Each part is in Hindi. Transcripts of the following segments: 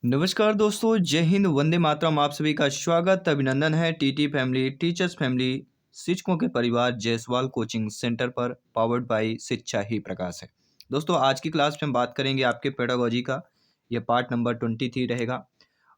नमस्कार दोस्तों, जय हिंद, वंदे मातरम। आप सभी का स्वागत अभिनंदन है टीटी फैमिली, टीचर्स फैमिली, शिक्षकों के परिवार जायसवाल कोचिंग सेंटर पर, पावर्ड बाय शिक्षा ही प्रकाश है। दोस्तों, आज की क्लास में हम बात करेंगे आपके पेडागोजी का। ये पार्ट नंबर 23 रहेगा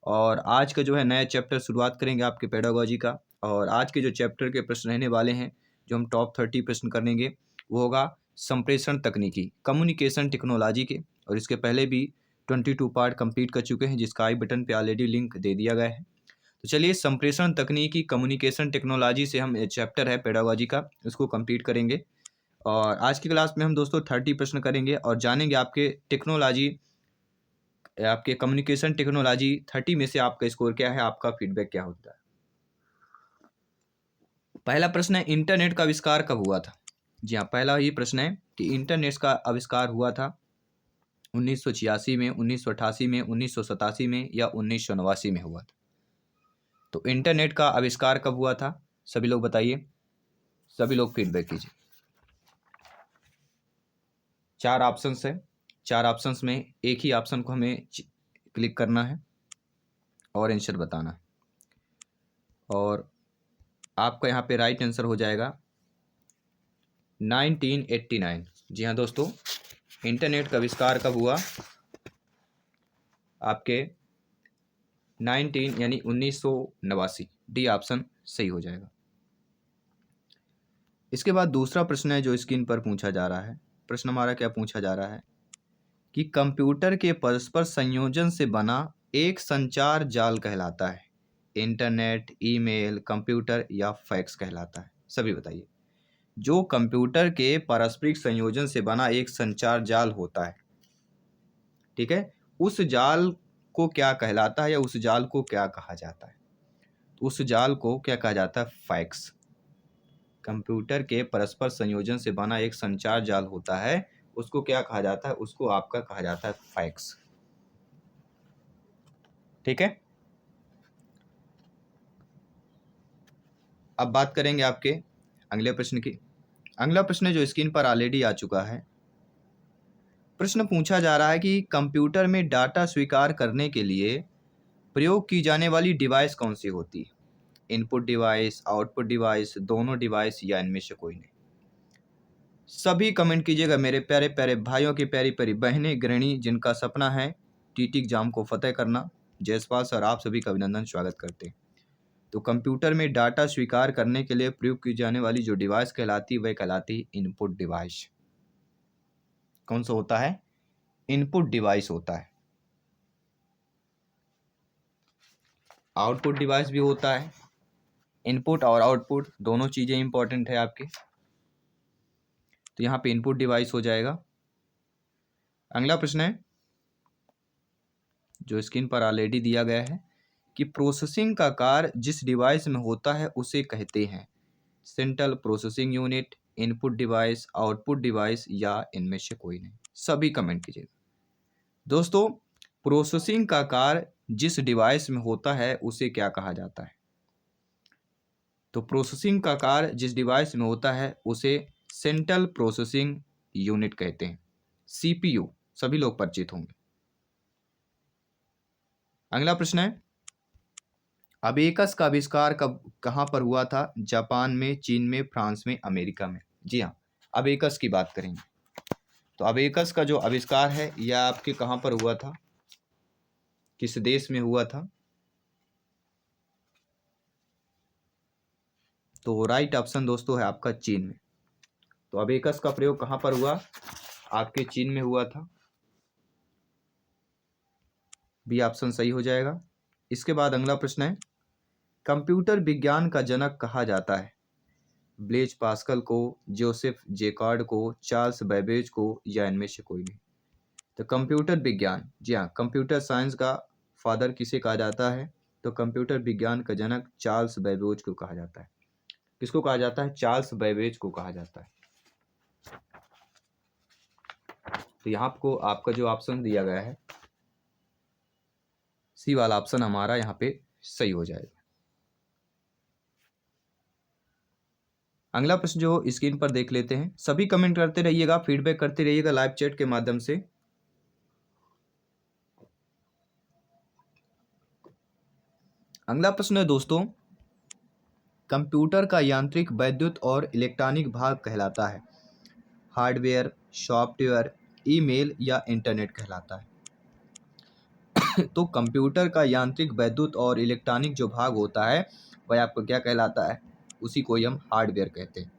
और आज का जो है नया चैप्टर शुरुआत करेंगे आपके पेडागोजी का। और आज के जो चैप्टर के प्रश्न रहने वाले हैं, जो हम टॉप 30 प्रश्न करेंगे, वो होगा संप्रेषण तकनीकी, कम्युनिकेशन टेक्नोलॉजी के। और इसके पहले भी 22 पार्ट कंप्लीट कर चुके हैं, जिसका आई बटन पे ऑलरेडी लिंक दे दिया गया है। तो चलिए, संप्रेषण तकनीकी कम्युनिकेशन टेक्नोलॉजी से हम चैप्टर है पेडागोजी का, उसको कंप्लीट करेंगे। और आज की क्लास में हम दोस्तों 30 प्रश्न करेंगे और जानेंगे आपके टेक्नोलॉजी, आपके कम्युनिकेशन टेक्नोलॉजी 30 में से आपका स्कोर क्या है, आपका फीडबैक क्या होता है। पहला प्रश्न है, इंटरनेट का आविष्कार कब हुआ था। जी हाँ, पहला ही प्रश्न है कि इंटरनेट का आविष्कार हुआ था 1986 में, 1988 में, 1987 में या 1989 में हुआ था। तो इंटरनेट का आविष्कार कब हुआ था, सभी लोग बताइए, सभी लोग फीडबैक कीजिए। 4 ऑप्शंस है, 4 ऑप्शंस में एक ही ऑप्शन को हमें क्लिक करना है और आंसर बताना है। और आपका यहाँ पे राइट आंसर हो जाएगा 1989। जी हाँ दोस्तों, इंटरनेट का आविष्कार कब हुआ, आपके 19 यानी 1989। डी ऑप्शन सही हो जाएगा। इसके बाद दूसरा प्रश्न है जो स्क्रीन पर पूछा जा रहा है। प्रश्न हमारा क्या पूछा जा रहा है कि कंप्यूटर के परस्पर संयोजन से बना एक संचार जाल कहलाता है, इंटरनेट, ईमेल, कंप्यूटर या फैक्स कहलाता है। सभी बताइए। जो कंप्यूटर के पारस्परिक संयोजन से बना एक संचार जाल होता है, ठीक है, उस जाल को क्या कहलाता है या उस जाल को क्या कहा जाता है। उस जाल को क्या कहा जाता है, फैक्स। कंप्यूटर के परस्पर संयोजन से बना एक संचार जाल होता है, उसको क्या कहा जाता है, उसको आपका कहा जाता है फैक्स। ठीक है, अब बात करेंगे आपके अगले प्रश्न की। अगला प्रश्न जो स्क्रीन पर ऑलरेडी आ चुका है। प्रश्न पूछा जा रहा है कि कंप्यूटर में डाटा स्वीकार करने के लिए प्रयोग की जाने वाली डिवाइस कौन सी होती है, इनपुट डिवाइस, आउटपुट डिवाइस, दोनों डिवाइस या इनमें से कोई नहीं। सभी कमेंट कीजिएगा मेरे प्यारे प्यारे भाइयों की, प्यारी प्यारी बहनें, गृहिणी जिनका सपना है टीटी एग्जाम को फतेह करना। जयसवाल सर आप सभी का अभिनंदन, स्वागत करते हैं। तो कंप्यूटर में डाटा स्वीकार करने के लिए प्रयोग की जाने वाली जो डिवाइस कहलाती है वह कहलाती है इनपुट डिवाइस। कौन सा होता है, इनपुट डिवाइस होता है। आउटपुट डिवाइस भी होता है। इनपुट और आउटपुट दोनों चीजें इंपॉर्टेंट है आपके, तो यहाँ पे इनपुट डिवाइस हो जाएगा। अगला प्रश्न है जो स्क्रीन पर ऑलरेडी दिया गया है कि प्रोसेसिंग का कार्य जिस डिवाइस में होता है उसे कहते हैं central processing unit, input device, output device या इनमें से कोई नहीं। सभी कमेंट कीजिएगा। दोस्तों, प्रोसेसिंग का कार्य जिस डिवाइस में होता है उसे क्या कहा जाता है। तो प्रोसेसिंग का कार्य जिस डिवाइस में होता है उसे सेंट्रल प्रोसेसिंग यूनिट कहते हैं, सीपीयू। सभी लोग परिचित होंगे। अगला प्रश्न है, अबेकस का आविष्कार कब कहाँ पर हुआ था, जापान में, चीन में, फ्रांस में, अमेरिका में। जी हाँ, अबेकस की बात करेंगे। तो अबेकस का जो आविष्कार है यह आपके कहाँ पर हुआ था, किस देश में हुआ था। तो राइट ऑप्शन दोस्तों है आपका चीन में। तो अबेकस का प्रयोग कहाँ पर हुआ, आपके चीन में हुआ था। बी ऑप्शन सही हो जाएगा। इसके बाद अगला प्रश्न है, कंप्यूटर विज्ञान का जनक कहा जाता है ब्लेज पास्कल को, जोसेफ जेकार्ड को, चार्ल्स बैबेज को या इनमें से कोई नहीं। तो कंप्यूटर विज्ञान, जी हाँ, कंप्यूटर साइंस का फादर किसे कहा जाता है, तो कंप्यूटर विज्ञान का जनक चार्ल्स बैबेज को कहा जाता है। किसको कहा जाता है, चार्ल्स बैबेज को कहा जाता है। तो यहाँ आपको आपका जो ऑप्शन दिया गया है सी वाला ऑप्शन हमारा यहाँ पे सही हो जाएगा। अगला प्रश्न जो स्क्रीन पर देख लेते हैं। सभी कमेंट करते रहिएगा, फीडबैक करते रहिएगा लाइव चैट के माध्यम से। अगला प्रश्न है दोस्तों, कंप्यूटर का यांत्रिक, वैद्युत और इलेक्ट्रॉनिक भाग कहलाता है? हार्डवेयर, सॉफ्टवेयर, ईमेल या इंटरनेट कहलाता है? तो कंप्यूटर का यांत्रिक, वैद्युत और इलेक्ट्रॉनिक जो भाग होता है वह आपको क्या कहलाता है? उसी को ही हम हार्डवेयर कहते हैं।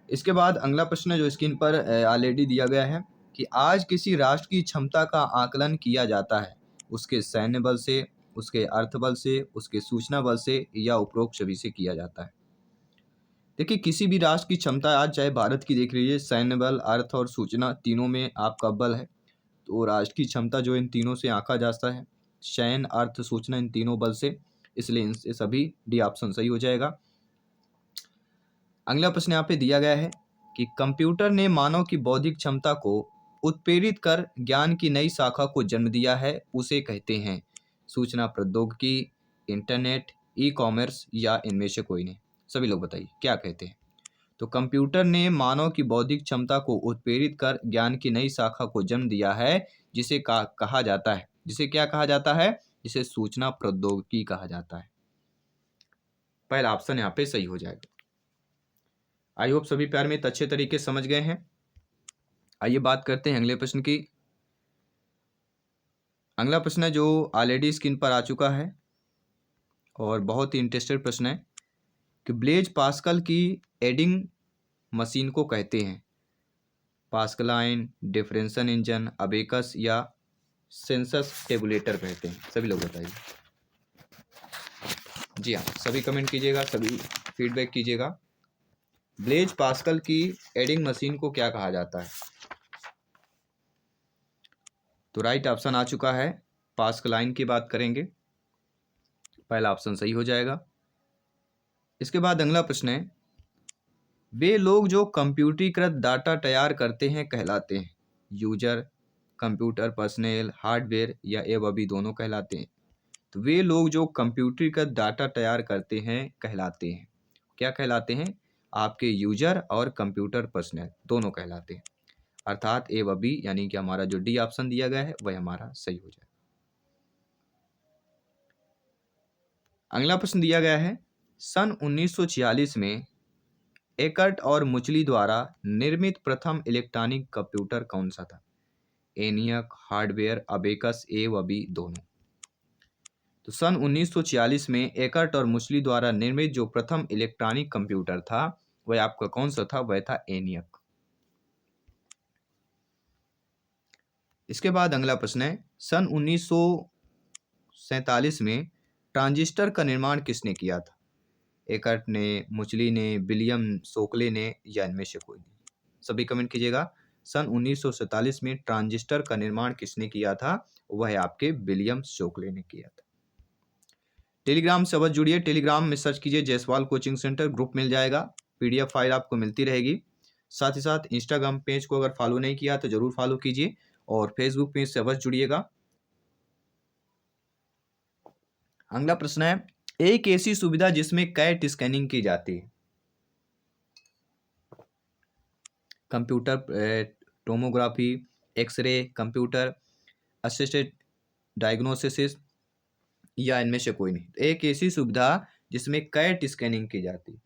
इसके बाद अगला प्रश्न जो स्क्रीन पर ऑलरेडी दिया गया है कि आज किसी राष्ट्र की क्षमता का आकलन किया जाता है उसके सैन्य बल से, उसके अर्थ बल से, उसके सूचना बल से या उपरोक्त सभी से किया जाता है। देखिए, किसी भी राष्ट्र की क्षमता, आज चाहे भारत की देख लीजिए, सैन्य बल, अर्थ और सूचना तीनों में आपका बल है। तो राष्ट्र की क्षमता जो इन तीनों से आंका जाता है, सैन्य, अर्थ, सूचना, इन तीनों बल से, इसलिए इनसे सभी डी ऑप्शन सही हो जाएगा। अगला प्रश्न यहाँ पे दिया गया है कि कंप्यूटर ने मानव की बौद्धिक क्षमता को उत्प्रेरित कर ज्ञान की नई शाखा को जन्म दिया है, उसे कहते हैं सूचना प्रौद्योगिकी, इंटरनेट, ई कॉमर्स या इनमें से कोई नहीं? सभी लोग बताइए क्या कहते हैं। तो कंप्यूटर ने मानव की बौद्धिक क्षमता को उत्प्रेरित कर ज्ञान की नई शाखा को जन्म दिया है, जिसे कहा जाता है, जिसे क्या कहा जाता है? जिसे सूचना प्रौद्योगिकी कहा जाता है। पहला ऑप्शन यहाँ पे सही हो जाएगा। आई होप सभी प्यार में अच्छे तरीके से समझ गए हैं। आइए बात करते हैं अगले प्रश्न की। अगला प्रश्न है जो ऑलरेडी स्क्रीन पर आ चुका है और बहुत ही इंटरेस्टेड प्रश्न है कि ब्लेज पास्कल की एडिंग मशीन को कहते हैं पास्कलाइन, डिफरेंशियल इंजन, अबेकस या सेंसस टेबुलेटर कहते हैं? सभी लोग बताइए। जी हाँ, सभी कमेंट कीजिएगा, सभी फीडबैक कीजिएगा। ब्लेज पास्कल की एडिंग मशीन को क्या कहा जाता है? तो राइट ऑप्शन आ चुका है, पास्कलाइन की बात करेंगे, पहला ऑप्शन सही हो जाएगा। इसके बाद अगला प्रश्न है, वे लोग जो कंप्यूटरीकृत डाटा तैयार करते हैं कहलाते हैं यूजर, कंप्यूटर पर्सनल, हार्डवेयर या एवं अभी दोनों कहलाते हैं? तो वे लोग जो कंप्यूटरीकृत डाटा तैयार करते हैं कहलाते हैं, क्या कहलाते हैं? आपके यूजर और कंप्यूटर पर्सनल दोनों कहलाते हैं, अर्थात ए व बी, यानी कि हमारा जो डी ऑप्शन दिया गया है वह हमारा सही हो जाए। अगला प्रश्न दिया गया है, सन 1946 में एकर्ट और मुचली द्वारा निर्मित प्रथम इलेक्ट्रॉनिक कंप्यूटर कौन सा था? एनियक, हार्डवेयर, अबेकस, ए व बी दोनों? तो सन 1946 में एकर्ट और मुचली द्वारा निर्मित जो प्रथम इलेक्ट्रॉनिक कंप्यूटर था वह आपका कौन सा था? वह था एनियक। इसके बाद अगला प्रश्न है, सन 1947 में ट्रांजिस्टर का निर्माण किसने किया था? एकर्ट ने, मुचली ने, विलियम शोकले ने या इनमें से कोई नहीं? सभी कमेंट कीजिएगा। सन 1947 में ट्रांजिस्टर का निर्माण किसने किया था? वह आपके विलियम शोकले ने किया था। टेलीग्राम से अवश्य जुड़िए, टेलीग्राम में सर्च कीजिए जायसवाल कोचिंग सेंटर, ग्रुप मिल जाएगा, पीडीएफ फाइल आपको मिलती रहेगी। साथ ही साथ इंस्टाग्राम पेज को अगर फॉलो नहीं किया तो जरूर फॉलो कीजिए और फेसबुक पेज से अवश्य जुड़िएगा। अगला प्रश्न है, एक ऐसी सुविधा जिसमें कैट स्कैनिंग की जाती है? Computer tomography, x-ray, computer assisted diagnosis या इनमें से कोई नहीं? एक ऐसी सुविधा जिसमें कैट स्कैनिंग की जाती है,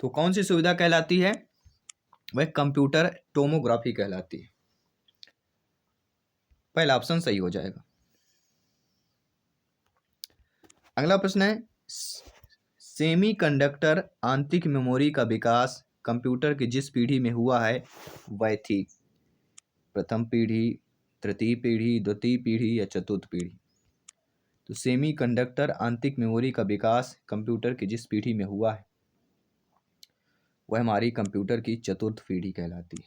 तो कौन सी सुविधा कहलाती है? वह कंप्यूटर टोमोग्राफी कहलाती है, पहला ऑप्शन सही हो जाएगा। अगला प्रश्न है, सेमीकंडक्टर आंतरिक मेमोरी का विकास कंप्यूटर की जिस पीढ़ी में हुआ है वह थी प्रथम पीढ़ी, तृतीय पीढ़ी, द्वितीय पीढ़ी या चतुर्थ पीढ़ी? तो सेमीकंडक्टर आंतरिक मेमोरी का विकास कंप्यूटर की जिस पीढ़ी में हुआ है वह हमारी कंप्यूटर की चतुर्थ पीढ़ी कहलाती है,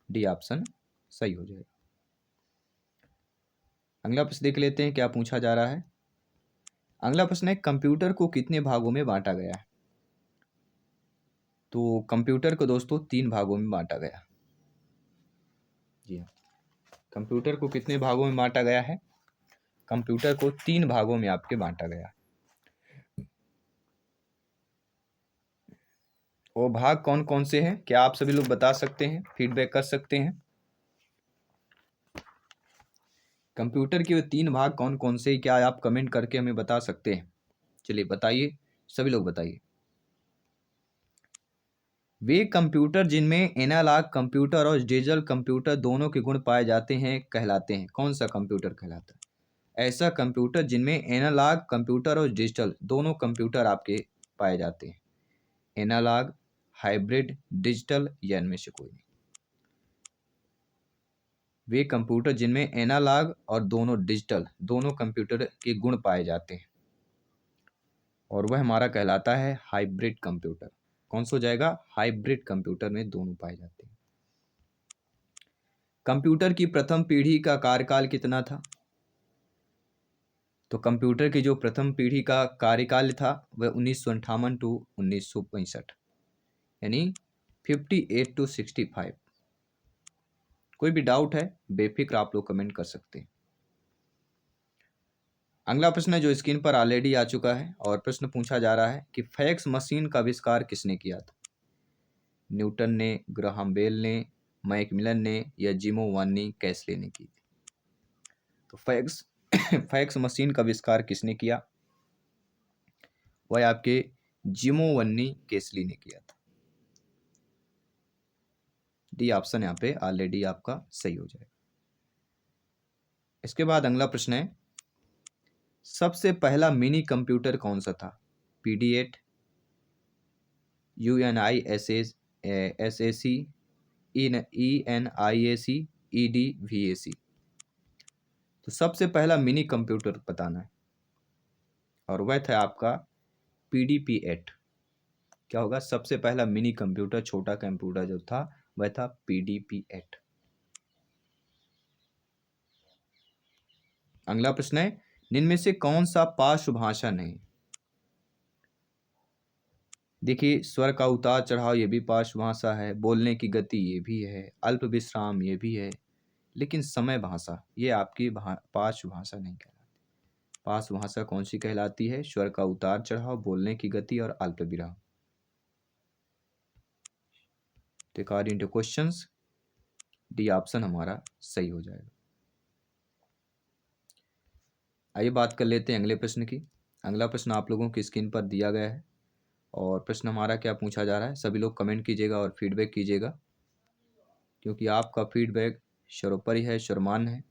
डी ऑप्शन सही हो जाएगा। अगला प्रश्न देख लेते हैं क्या पूछा जा रहा है। अगला प्रश्न है, कंप्यूटर को कितने भागों में बांटा गया है? तो कंप्यूटर को दोस्तों 3 भागों में बांटा गया। जी हाँ, कंप्यूटर को कितने भागों में बांटा गया है? कंप्यूटर को 3 भागों में आपके बांटा गया। वो भाग कौन कौन से हैं, क्या आप सभी लोग बता सकते हैं, फीडबैक कर सकते हैं? कंप्यूटर के 3 भाग कौन-कौन से, क्या आप कमेंट करके हमें बता सकते हैं? चलिए बताइए, सभी लोग बताइए। वे कंप्यूटर जिनमें एनालॉग कंप्यूटर और डिजिटल कंप्यूटर दोनों के गुण पाए जाते हैं कहलाते हैं। कौन-सा कंप्यूटर कहलाता है? ऐसा कंप्यूटर जिनमें एनालॉग कंप्यूटर और डिजिटल दोनों कंप्यूटर आपके पाए जाते हैं। एनालॉग, हाइब्रिड, डिजिटल या इनमें से कोई नहीं। वे कंप्यूटर जिनमें एनालॉग और दोनों डिजिटल दोनों कंप्यूटर के गुण पाए जाते हैं और वह हमारा कहलाता है हाइब्रिड कंप्यूटर। कौन सा हो जाएगा? हाइब्रिड कंप्यूटर में दोनों पाए जाते हैं। कंप्यूटर की प्रथम पीढ़ी का कार्यकाल कितना था? तो कंप्यूटर की जो प्रथम पीढ़ी का कार्यकाल था वह 1958 टू 1965, यानी 58 टू 65। कोई भी डाउट है बेफिक्र आप लोग कमेंट कर सकते हैं। अगला प्रश्न है जो स्क्रीन पर ऑलरेडी आ चुका है और प्रश्न पूछा जा रहा है कि फैक्स मशीन का आविष्कार किसने किया था? न्यूटन ने, ग्राहम बेल ने, मैकमिलन ने या जिमो वानी कैसले ने की थी? तो फैक्स फैक्स मशीन का आविष्कार किसने किया? वह आपके जिमो वन्नी केसली ने किया था। डी ऑप्शन यहाँ पे ऑलरेडी आपका सही हो जाएगा। इसके बाद अगला प्रश्न है सबसे पहला मिनी कंप्यूटर कौन सा था? PD8, UNISAC, ENIAC, EDVAC। तो सबसे पहला मिनी कंप्यूटर बताना है और वह था आपका PDP-8। क्या होगा? सबसे पहला मिनी कंप्यूटर, छोटा कंप्यूटर जो था वह था PDP-8। अगला प्रश्न है निम्न में से कौन सा पार्श्वभाषा है? देखिए, स्वर का उतार चढ़ाव ये भी पार्श्वभाषा है, बोलने की गति ये भी है, अल्प विश्राम ये भी है, लेकिन समय भाषा ये आपकी पार्श्वभाषा नहीं कहलाती। पार्श्वभाषा कौन सी कहलाती है? स्वर का उतार चढ़ाव, बोलने की गति और अल्प विराम। तो according two questions D option हमारा सही हो जाएगा। आइए बात कर लेते हैं अगले प्रश्न की। अगला प्रश्न आप लोगों की स्क्रीन पर दिया गया है और प्रश्न हमारा क्या पूछा जा रहा है, सभी लोग कमेंट कीजिएगा और फीडबैक कीजिएगा, क्योंकि आपका फीडबैक सर्वोपरि है, सर्वमान्य है।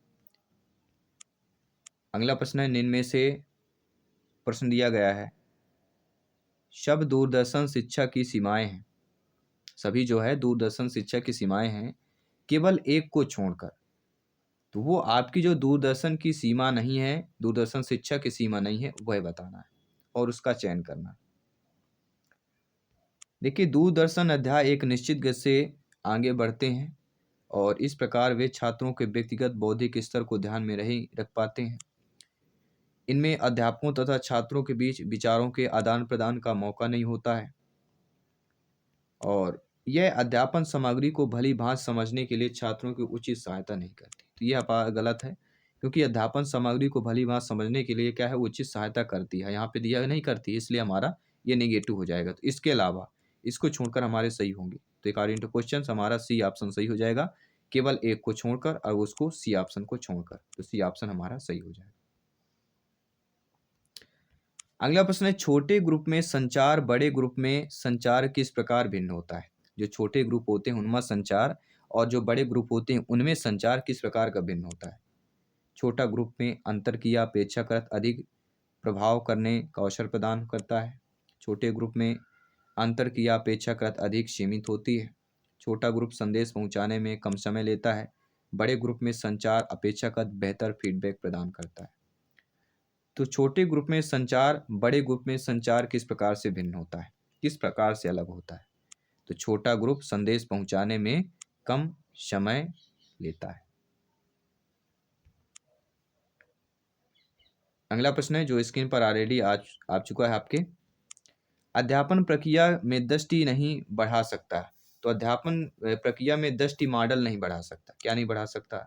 अगला प्रश्न है निम्न में से प्रश्न दिया गया है शब्द दूरदर्शन शिक्षा की सीमाएं हैं। सभी जो है दूरदर्शन शिक्षा की सीमाएं हैं केवल एक को छोड़कर। तो वो आपकी जो दूरदर्शन की सीमा नहीं है, दूरदर्शन शिक्षा की सीमा नहीं है, वह बताना है और उसका चयन करना है। देखिए, दूरदर्शन अध्याय एक निश्चित गति से आगे बढ़ते हैं और इस प्रकार वे छात्रों के व्यक्तिगत बौद्धिक स्तर को ध्यान में नहीं रख पाते हैं। इनमें अध्यापकों तथा छात्रों के बीच विचारों के आदान प्रदान का मौका नहीं होता है और यह अध्यापन सामग्री को भली भांति समझने के लिए छात्रों की उचित सहायता नहीं करती। तो यह गलत है, क्योंकि अध्यापन सामग्री को भली भांति समझने के लिए क्या है, उचित सहायता करती है, यहाँ पे दिया नहीं करती, इसलिए हमारा ये नेगेटिव हो जाएगा। तो इसके अलावा इसको छोड़कर हमारे सही होंगे। तो अकॉर्डिंग टू क्वेश्चन हमारा सी ऑप्शन सही हो जाएगा, केवल एक को छोड़कर और उसको सी ऑप्शन को छोड़कर। तो सी ऑप्शन हमारा सही हो जाएगा। अगला प्रश्न है छोटे ग्रुप में संचार बड़े ग्रुप में संचार किस प्रकार भिन्न होता है? जो छोटे ग्रुप होते हैं उनमें संचार और जो बड़े ग्रुप होते हैं उनमें संचार किस प्रकार का भिन्न होता है? छोटा ग्रुप में अंतर की अपेक्षाकृत अधिक प्रभाव करने का अवसर प्रदान करता है। छोटे ग्रुप में अंतर की अपेक्षाकृत अधिक सीमित होती है। छोटा ग्रुप संदेश पहुंचाने में कम समय लेता है। बड़े ग्रुप में संचार अपेक्षाकृत बेहतर फीडबैक प्रदान करता है। तो छोटे ग्रुप में संचार बड़े ग्रुप में संचार किस प्रकार से भिन्न होता है, किस प्रकार से अलग होता है? तो छोटा ग्रुप संदेश पहुंचाने में कम समय लेता है। अगला प्रश्न है जो स्क्रीन पर ऑलरेडी आ चुका है आपके। अध्यापन प्रक्रिया में दृष्टि नहीं बढ़ा सकता। तो अध्यापन प्रक्रिया में दृष्टि मॉडल नहीं बढ़ा सकता। क्या नहीं बढ़ा सकता?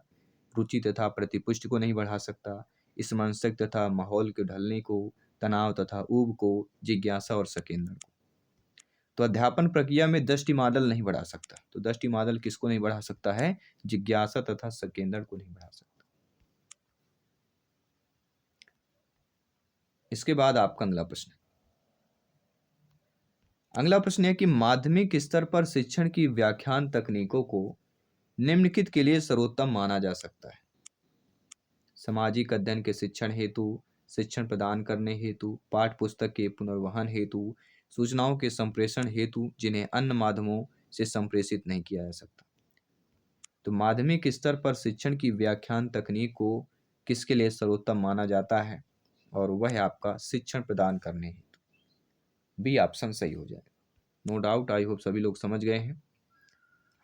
रुचि तथा प्रतिपुष्टि को नहीं बढ़ा सकता, स्मरणशक्ति तथा माहौल के ढलने को, तनाव तथा ऊब को, जिज्ञासा और संकेंद्रण को। तो अध्यापन प्रक्रिया में दृष्टि मॉडल नहीं बढ़ा सकता। तो दृष्टि मॉडल किसको नहीं बढ़ा सकता है? जिज्ञासा तथा संकेंद्रण को नहीं बढ़ा सकता। इसके बाद आपका अगला प्रश्न। अगला प्रश्न है कि माध्यमिक स्तर पर शिक्षण की व्याख्यान तकनीकों को निम्नलिखित के लिए सर्वोत्तम माना जा सकता है। सामाजिक अध्ययन के शिक्षण हेतु, शिक्षण प्रदान करने हेतु, पाठ्य पुस्तक के पुनर्वहन हेतु, सूचनाओं के संप्रेषण हेतु जिन्हें अन्य माध्यमों से संप्रेषित नहीं किया जा सकता। तो माध्यमिक स्तर पर शिक्षण की व्याख्यान तकनीक को किसके लिए सर्वोत्तम माना जाता है, और वह है आपका शिक्षण प्रदान करने हेतु। बी ऑप्शन सही हो जाएगा। नो डाउट, आई होप सभी लोग समझ गए हैं।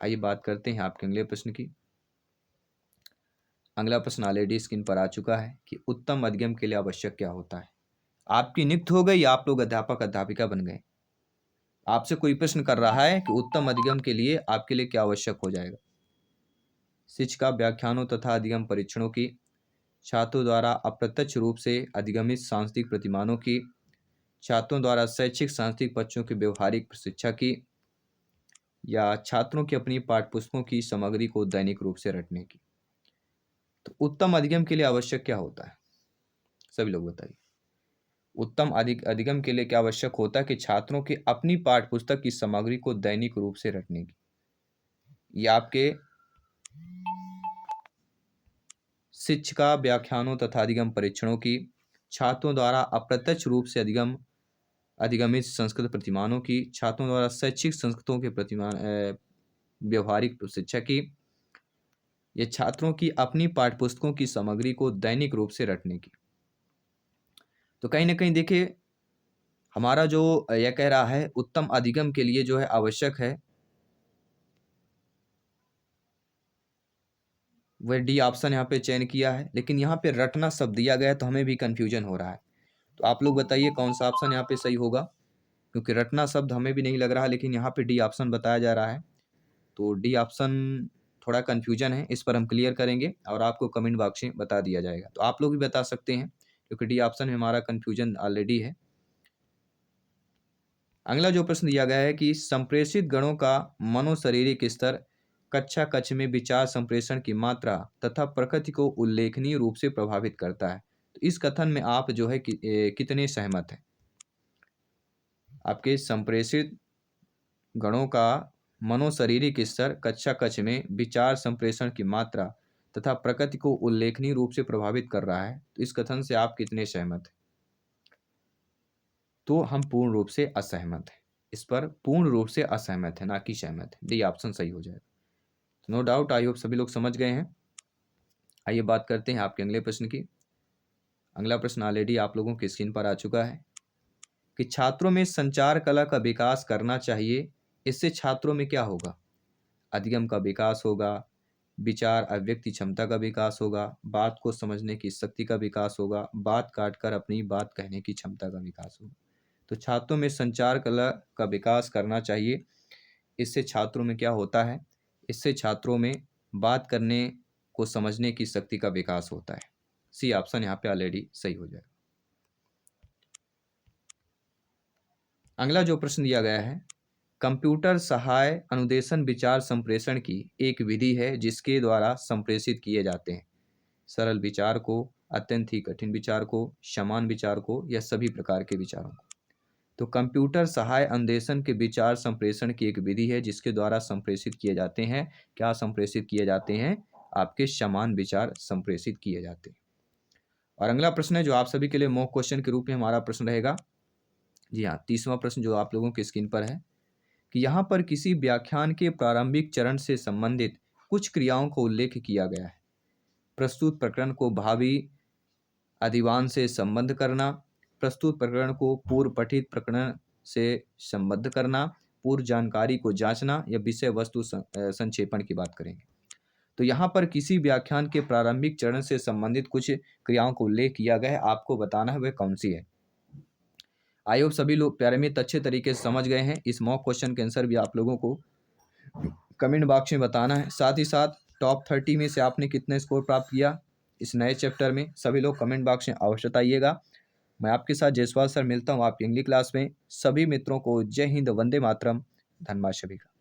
आइए बात करते हैं आपके अगले प्रश्न की। अगला प्रश्न ऑलरेडी स्क्रीन पर आ चुका है कि उत्तम अधिगम के लिए आवश्यक क्या होता है। आपकी नियुक्ति हो गई, आप लोग अध्यापक अध्यापिका बन गए। आपसे कोई प्रश्न कर रहा है कि उत्तम अधिगम के लिए आपके लिए क्या आवश्यक हो जाएगा। शिक्षिका व्याख्यानों तथा अधिगम परीक्षणों की, छात्रों द्वारा अप्रत्यक्ष रूप से अधिगमित सांस्कृतिक प्रतिमानों की, छात्रों द्वारा शैक्षिक सांस्कृतिक बच्चों की व्यवहारिक शिक्षा की, या छात्रों की अपनी पाठ्यपुस्तकों की सामग्री को दैनिक रूप से रटने की। तो उत्तम अधिगम के लिए आवश्यक क्या होता है, सभी लोग बताइए। उत्तम अधिगम के लिए क्या आवश्यक होता है कि छात्रों की अपनी पाठ्यपुस्तक की सामग्री को दैनिक रूप से रटने की। ये आपके शिक्षिका व्याख्यानों तथा अधिगम परीक्षणों की, छात्रों द्वारा अप्रत्यक्ष रूप से अधिगमित संस्कृत प्रतिमानों की, छात्रों द्वारा शैक्षिक संस्कृतों के प्रतिमान व्यवहारिक शिक्षा की, ये छात्रों की अपनी पाठ्यपुस्तकों की सामग्री को दैनिक रूप से रटने की। तो कहीं ना कहीं देखिए, हमारा जो यह कह रहा है उत्तम अधिगम के लिए जो है आवश्यक है, वह डी ऑप्शन यहाँ पे चयन किया है। लेकिन यहाँ पे रटना शब्द दिया गया है तो हमें भी कंफ्यूजन हो रहा है। तो आप लोग बताइए कौन सा ऑप्शन यहाँ पे सही होगा, क्योंकि रटना शब्द हमें भी नहीं लग रहा, लेकिन यहाँ पे डी ऑप्शन बताया जा रहा है। तो डी ऑप्शन थोड़ा कन्फ्यूजन है, इस पर हम क्लियर करेंगे और आपको कमेंट बॉक्स में बता दिया जाएगा। तो आप लोग भी बता सकते हैं, क्योंकि डी ऑप्शन में हमारा कन्फ्यूजन ऑलरेडी है। अगला जो प्रश्न दिया गया है कि संप्रेषित गणों का मनोशारीरिक स्तर कक्षा कक्ष में विचार संप्रेषण की मात्रा तथा प्रकृति को उल्लेखनीय रूप से प्रभावित करता है। तो इस कथन में आप जो है कितने सहमत हैं। आपके संप्रेषित गणों का मनोशारीरिक स्तर कक्षा कक्ष में विचार संप्रेषण की मात्रा तथा प्रकृति को उल्लेखनीय रूप से प्रभावित कर रहा है, तो इस कथन से आप कितने सहमत हैं। तो हम पूर्ण रूप से असहमत हैं। इस पर पूर्ण रूप से असहमत है, ना कि सहमत है। डी ऑप्शन सही हो जाएगा। नो डाउट, आई होप सभी लोग समझ गए हैं। आइए बात करते हैं आपके अगले प्रश्न की। अगला प्रश्न ऑलरेडी आप लोगों की स्क्रीन पर आ चुका है कि छात्रों में संचार कला का विकास करना चाहिए। इससे छात्रों में क्या होगा। अधिगम का विकास होगा, विचार अभिव्यक्ति क्षमता का विकास होगा, बात को समझने की शक्ति का विकास होगा, बात काटकर अपनी बात कहने की क्षमता का विकास होगा। तो छात्रों में संचार कला का विकास करना चाहिए। इससे छात्रों में क्या होता है, इससे छात्रों में बात करने को समझने की शक्ति का विकास होता है। सी ऑप्शन यहाँ पे ऑलरेडी सही हो जाएगा। अगला जो प्रश्न दिया गया है, कंप्यूटर सहाय अनुदेशन विचार संप्रेषण की एक विधि है जिसके द्वारा संप्रेषित किए जाते हैं सरल विचार को, अत्यंत ही कठिन विचार को, समान विचार को, या सभी प्रकार के विचारों को। तो कंप्यूटर सहाय अनुदेशन के विचार संप्रेषण की एक विधि है जिसके द्वारा संप्रेषित किए जाते हैं, क्या संप्रेषित किए जाते हैं, आपके समान विचार संप्रेषित किए जाते हैं। और अगला प्रश्न है जो आप सभी के लिए मॉक क्वेश्चन के रूप में हमारा प्रश्न रहेगा। जी हाँ, 30वां प्रश्न जो आप लोगों की स्क्रीन पर है कि यहाँ पर किसी व्याख्यान के प्रारंभिक चरण से संबंधित कुछ क्रियाओं का उल्लेख किया गया है। प्रस्तुत प्रकरण को भावी अधिवान से संबद्ध करना, प्रस्तुत प्रकरण को पूर्व पठित प्रकरण से संबद्ध करना, पूर्व जानकारी को जांचना, या विषय वस्तु संक्षेपण की बात करेंगे। तो यहाँ पर किसी व्याख्यान के प्रारंभिक चरण से संबंधित कुछ क्रियाओं का उल्लेख किया गया है, आपको बताना है वह कौन सी है। आई होप सभी लोग प्यारे मित्र अच्छे तरीके से समझ गए हैं। इस मॉक क्वेश्चन के आंसर भी आप लोगों को कमेंट बॉक्स में बताना है। साथ ही साथ टॉप 30 में से आपने कितने स्कोर प्राप्त किया इस नए चैप्टर में, सभी लोग कमेंट बॉक्स में अवश्य बताइएगा। मैं आपके साथ जयसवाल सर मिलता हूँ आपकी अगली क्लास में। सभी मित्रों को जय हिंद, वंदे मातरम। धन्यवाद सभी का।